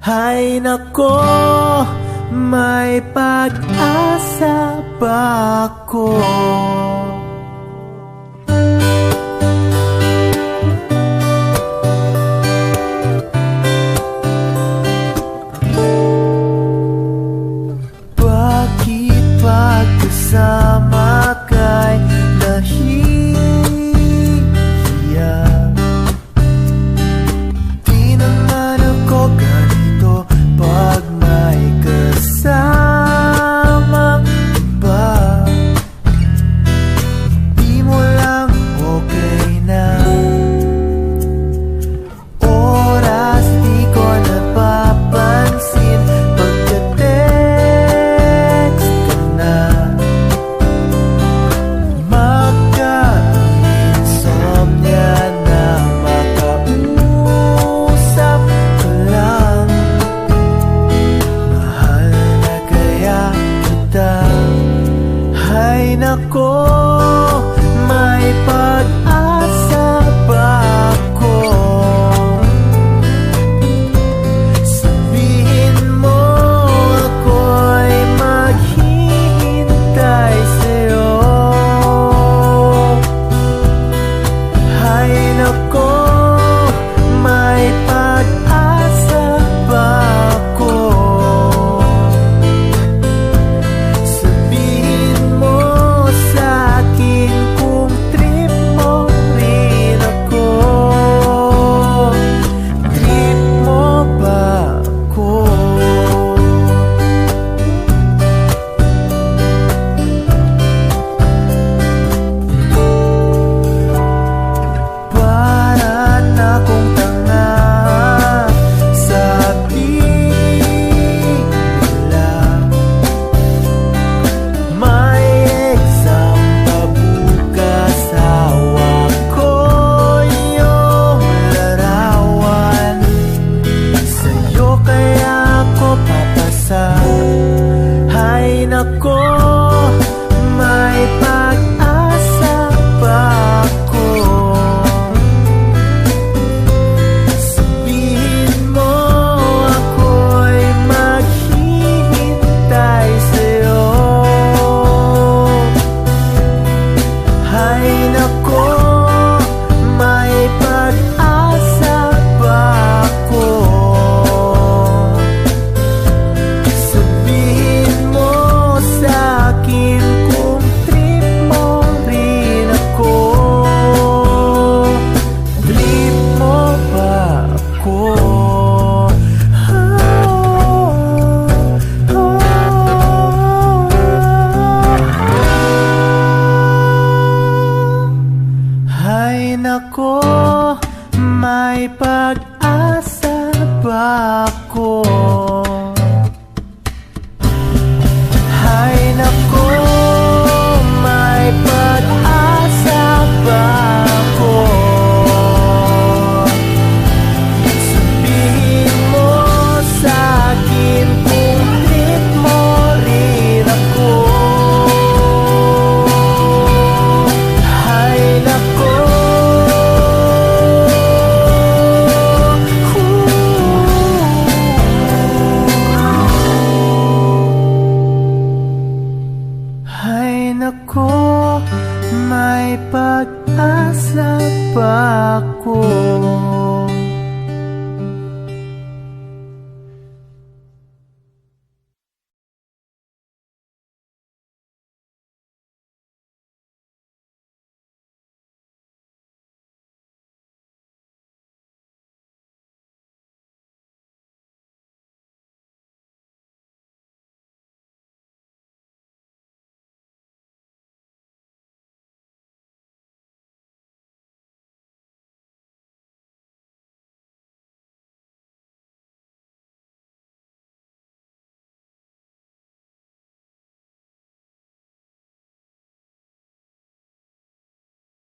Hay nako, may pag-asa ba ako? Bakit pagkasama kay nahihiya? Di naman ako ganito pag may kasama ba? Di mo lang okay na. Oras di ko napapansin, pagka-text ka na. Magka-insomnia na, makausap ka lang. Mahal na kaya kita. Hay nako, may pag-asa ba ako? Sabihin mo ako'y maghihintay sa'yo. Hay nako, may pag-asa ba ako? Sabihin mo sa'kin kung trip mo rin ako. Trip mo ba ako? Para na akong tanga, sabi nila. May exam pa bukas, hawak ko yung larawan. Sa'yo kaya ako papasa. Hay nako, may pag-asa ba ako? Sabihin mo ako'y maghihintay sa'yo. Hay nako, may pag-asa ba ako? Sabihin mo sa'kin kung trip mo rin ako. Trip mo ba ako? Hay nako, may pag-asa ba